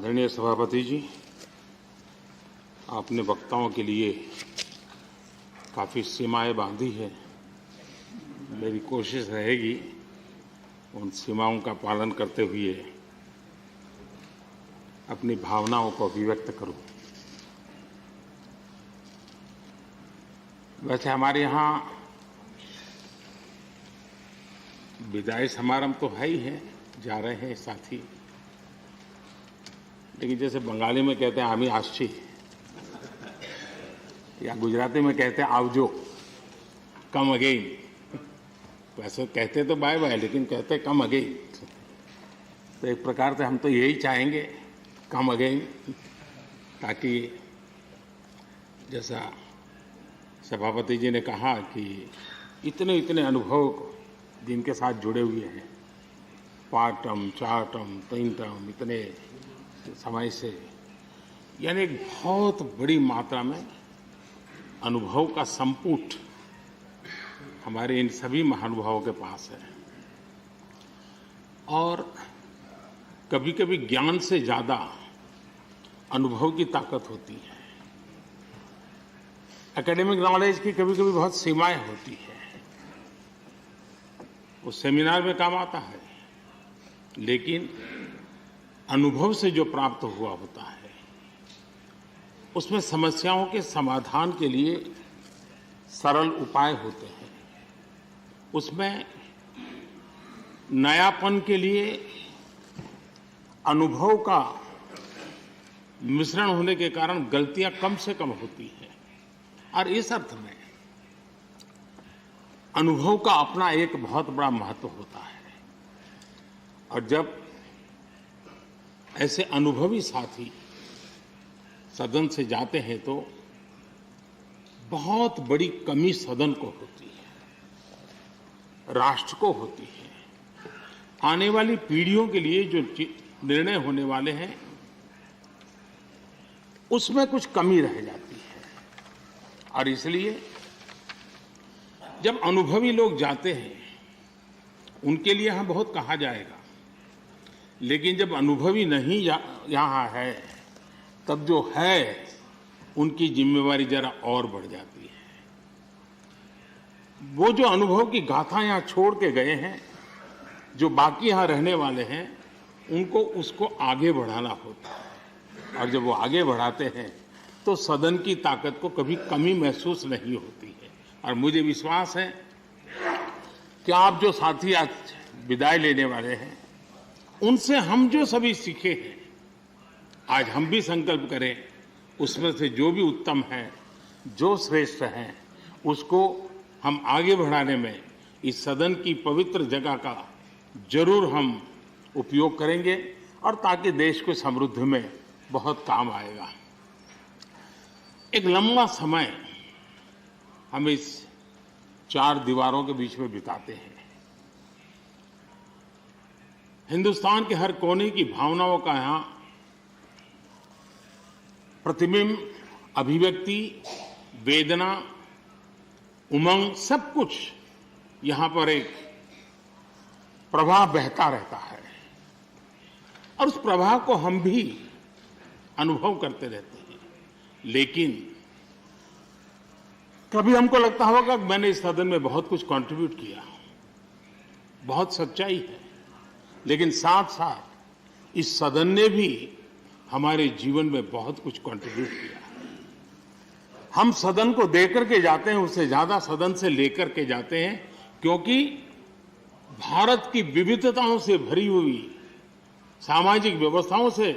आदरणीय सभापति जी, आपने वक्ताओं के लिए काफ़ी सीमाएं बांधी हैं। मेरी कोशिश रहेगी उन सीमाओं का पालन करते हुए अपनी भावनाओं को अभिव्यक्त करूं। वैसे हमारे यहाँ विदाई समारंभ तो है ही है, जा रहे हैं साथी, लेकिन जैसे बंगाली में कहते हैं आमी आशी, या गुजराती में कहते हैं आवजो, कम अगेन। वैसे कहते तो बाय बाय, लेकिन कहते कम अगेन। तो एक प्रकार से हम तो यही चाहेंगे, कम अगेन, ताकि जैसा सभापति जी ने कहा कि इतने इतने अनुभव जिनके साथ जुड़े हुए हैं, 5 टर्म 4 टर्म 3 टर्म, इतने समय से, यानी एक बहुत बड़ी मात्रा में अनुभव का संपुट हमारे इन सभी महानुभावों के पास है। और कभी कभी ज्ञान से ज्यादा अनुभव की ताकत होती है। एकेडमिक नॉलेज की कभी कभी बहुत सीमाएं होती है, वो सेमिनार में काम आता है, लेकिन अनुभव से जो प्राप्त हुआ होता है उसमें समस्याओं के समाधान के लिए सरल उपाय होते हैं, उसमें नयापन के लिए अनुभव का मिश्रण होने के कारण गलतियां कम से कम होती हैं। और इस अर्थ में अनुभव का अपना एक बहुत बड़ा महत्व होता है। और जब ऐसे अनुभवी साथी सदन से जाते हैं तो बहुत बड़ी कमी सदन को होती है, राष्ट्र को होती है। आने वाली पीढ़ियों के लिए जो निर्णय होने वाले हैं उसमें कुछ कमी रह जाती है। और इसलिए जब अनुभवी लोग जाते हैं उनके लिए यहां बहुत कहा जाएगा, लेकिन जब अनुभवी नहीं यहां है तब जो है उनकी जिम्मेवारी जरा और बढ़ जाती है। वो जो अनुभव की गाथा यहां छोड़ के गए हैं, जो बाकी यहां रहने वाले हैं, उनको उसको आगे बढ़ाना होता है। और जब वो आगे बढ़ाते हैं तो सदन की ताकत को कभी कमी महसूस नहीं होती है। और मुझे विश्वास है कि आप जो साथी आज विदाई लेने वाले हैं, उनसे हम जो सभी सीखे हैं, आज हम भी संकल्प करें उसमें से जो भी उत्तम है, जो श्रेष्ठ है, उसको हम आगे बढ़ाने में इस सदन की पवित्र जगह का जरूर हम उपयोग करेंगे, और ताकि देश को समृद्धि में बहुत काम आएगा। एक लंबा समय हम इस 4 दीवारों के बीच में बिताते हैं। हिंदुस्तान के हर कोने की भावनाओं का यहां प्रतिबिंब, अभिव्यक्ति, वेदना, उमंग, सब कुछ यहां पर एक प्रवाह बहता रहता है। और उस प्रवाह को हम भी अनुभव करते रहते हैं। लेकिन कभी हमको लगता होगा कि मैंने इस सदन में बहुत कुछ कंट्रीब्यूट किया, बहुत सच्चाई है, लेकिन साथ साथ इस सदन ने भी हमारे जीवन में बहुत कुछ कंट्रीब्यूट किया। हम सदन को देकर के जाते हैं, उससे ज्यादा सदन से लेकर के जाते हैं, क्योंकि भारत की विविधताओं से भरी हुई सामाजिक व्यवस्थाओं से,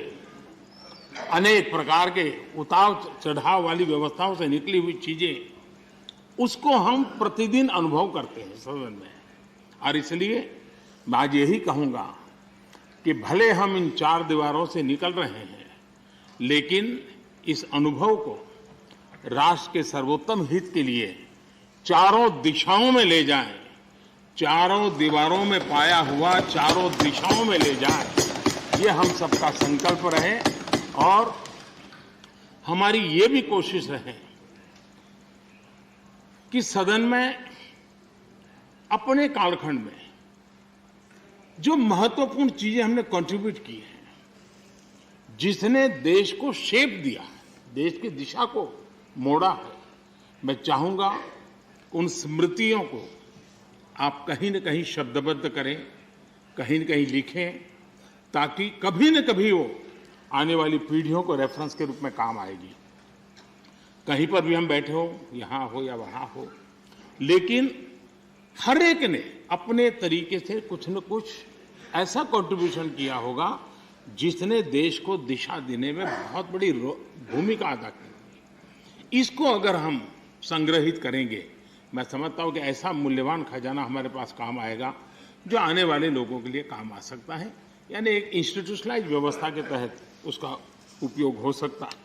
अनेक प्रकार के उतार चढ़ाव वाली व्यवस्थाओं से निकली हुई चीजें, उसको हम प्रतिदिन अनुभव करते हैं सदन में। और इसलिए मैं आज यही कहूंगा कि भले हम इन 4 दीवारों से निकल रहे हैं, लेकिन इस अनुभव को राष्ट्र के सर्वोत्तम हित के लिए चारों दिशाओं में ले जाएं, चारों दीवारों में पाया हुआ चारों दिशाओं में ले जाएं, ये हम सबका संकल्प रहे। और हमारी ये भी कोशिश रहे कि सदन में अपने कालखंड में जो महत्वपूर्ण चीजें हमने कंट्रीब्यूट की हैं, जिसने देश को शेप दिया है, देश की दिशा को मोड़ा है। मैं चाहूंगा उन स्मृतियों को आप कहीं न कहीं शब्दबद्ध करें, कहीं न कहीं लिखें, ताकि कभी न कभी वो आने वाली पीढ़ियों को रेफरेंस के रूप में काम आएगी। कहीं पर भी हम बैठे हो, यहाँ हो या वहाँ हो, लेकिन हर एक ने अपने तरीके से कुछ न कुछ ऐसा कंट्रीब्यूशन किया होगा जिसने देश को दिशा देने में बहुत बड़ी भूमिका अदा की। इसको अगर हम संग्रहित करेंगे, मैं समझता हूं कि ऐसा मूल्यवान खजाना हमारे पास काम आएगा जो आने वाले लोगों के लिए काम आ सकता है। यानी एक इंस्टीट्यूशनलाइज्ड व्यवस्था के तहत उसका उपयोग हो सकता है।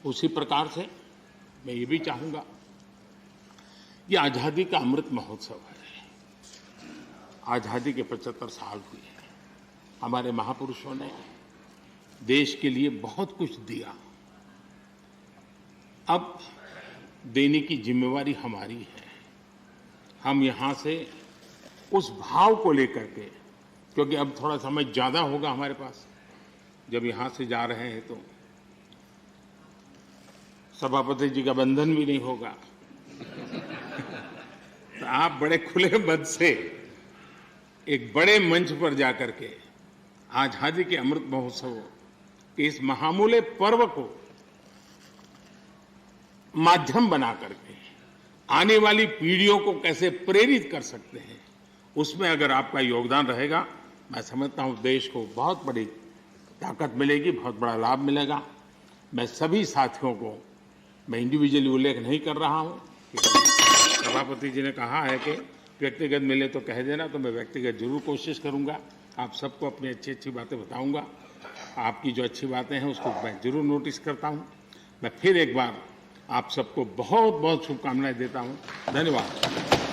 उसी प्रकार से मैं ये भी चाहूंगा, ये आज़ादी का अमृत महोत्सव है। आज़ादी के 75 साल हुए हैं। हमारे महापुरुषों ने देश के लिए बहुत कुछ दिया। अब देने की जिम्मेवारी हमारी है। हम यहाँ से उस भाव को लेकर के, क्योंकि अब थोड़ा समय ज़्यादा होगा हमारे पास, जब यहाँ से जा रहे हैं तो सभापति जी का बंधन भी नहीं होगा। तो आप बड़े खुले मन से एक बड़े मंच पर जाकर के आज़ादी के अमृत महोत्सव के इस महामूल्य पर्व को माध्यम बना करके आने वाली पीढ़ियों को कैसे प्रेरित कर सकते हैं, उसमें अगर आपका योगदान रहेगा, मैं समझता हूं देश को बहुत बड़ी ताकत मिलेगी, बहुत बड़ा लाभ मिलेगा। मैं सभी साथियों को, मैं इंडिविजुअली उल्लेख नहीं कर रहा हूं, सभापति जी ने कहा है कि व्यक्तिगत मिले तो कह देना, तो मैं व्यक्तिगत जरूर कोशिश करूंगा। आप सबको अपनी अच्छी अच्छी बातें बताऊंगा। आपकी जो अच्छी बातें हैं उसको मैं जरूर नोटिस करता हूं। मैं फिर एक बार आप सबको बहुत बहुत शुभकामनाएं देता हूं। धन्यवाद।